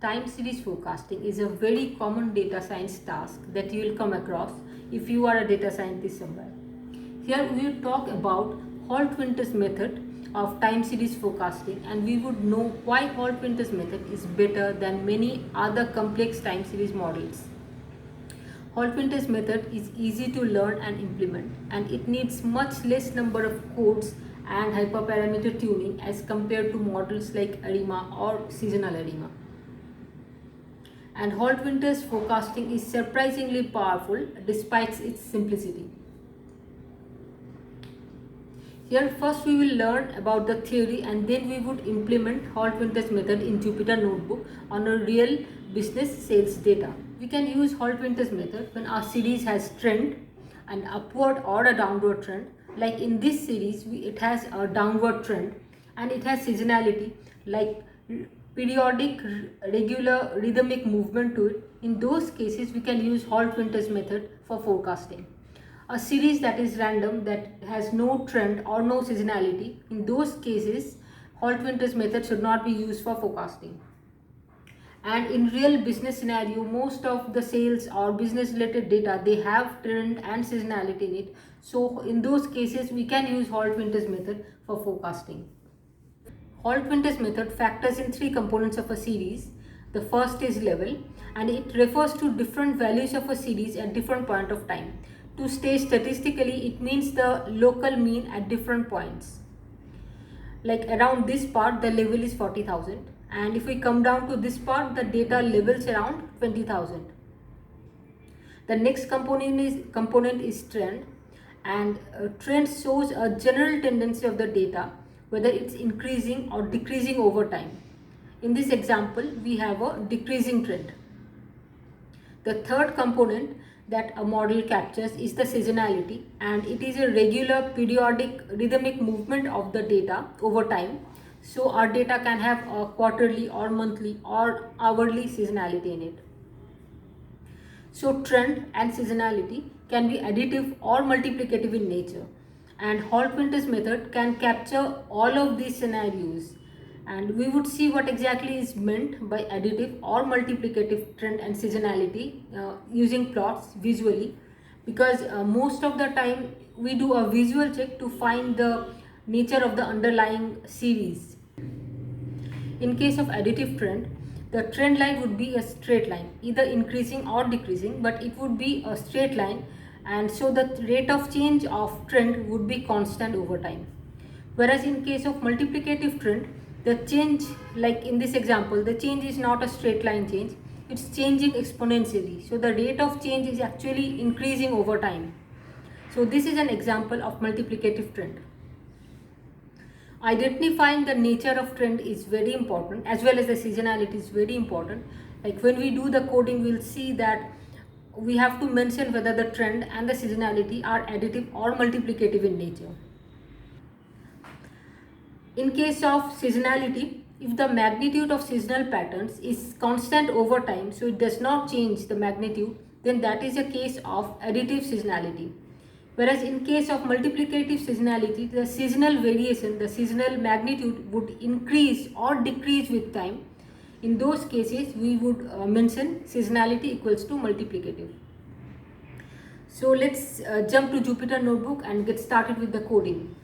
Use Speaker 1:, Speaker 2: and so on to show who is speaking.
Speaker 1: Time series forecasting is a very common data science task that you will come across if you are a data scientist somewhere. Here we will talk about Holt-Winters method of time series forecasting, and we would know why Holt-Winters method is better than many other complex time series models. Holt-Winters method is easy to learn and implement, and it needs much less number of codes and hyperparameter tuning as compared to models like ARIMA or seasonal ARIMA. And Holt-Winters forecasting is surprisingly powerful despite its simplicity. Here first we will learn about the theory, and then we would implement Holt-Winters method in Jupyter Notebook on a real business sales data. We can use Holt-Winters method when our series has trend, an upward or a downward trend. Like in this series, it has a downward trend and it has seasonality like periodic, regular, rhythmic movement to it. In those cases, we can use Holt-Winters method for forecasting. A series that is random, that has no trend or no seasonality, in those cases, Holt-Winters method should not be used for forecasting. And in real business scenario, most of the sales or business related data, they have trend and seasonality in it. So in those cases, we can use Holt-Winters method for forecasting. Holt-Winters method factors in three components of a series. The first is level, and it refers to different values of a series at different point of time. To state statistically, it means the local mean at different points. Like around this part, the level is 40,000, and if we come down to this part, the data levels around 20,000. The next component is trend, and trend shows a general tendency of the data, whether it's increasing or decreasing over time. In this example, we have a decreasing trend. The third component that a model captures is the seasonality, and it is a regular, periodic, rhythmic movement of the data over time. So our data can have a quarterly or monthly or hourly seasonality in it. So trend and seasonality can be additive or multiplicative in nature, and Holt-Winters method can capture all of these scenarios, and we would see what exactly is meant by additive or multiplicative trend and seasonality using plots visually, because most of the time we do a visual check to find the nature of the underlying series. In case of additive trend, the trend line would be a straight line, either increasing or decreasing, but it would be a straight line, and so the rate of change of trend would be constant over time. Whereas in case of multiplicative trend, the change, like in this example, the change is not a straight line change, it's changing exponentially. So the rate of change is actually increasing over time. So this is an example of multiplicative trend. Identifying the nature of trend is very important, as well as the seasonality is very important. Like when we do the coding, we'll see that we have to mention whether the trend and the seasonality are additive or multiplicative in nature. In case of seasonality, if the magnitude of seasonal patterns is constant over time, so it does not change the magnitude, then that is a case of additive seasonality. Whereas in case of multiplicative seasonality, the seasonal variation, the seasonal magnitude would increase or decrease with time. In those cases, we would mention seasonality equals to multiplicative. So let's jump to Jupyter Notebook and get started with the coding.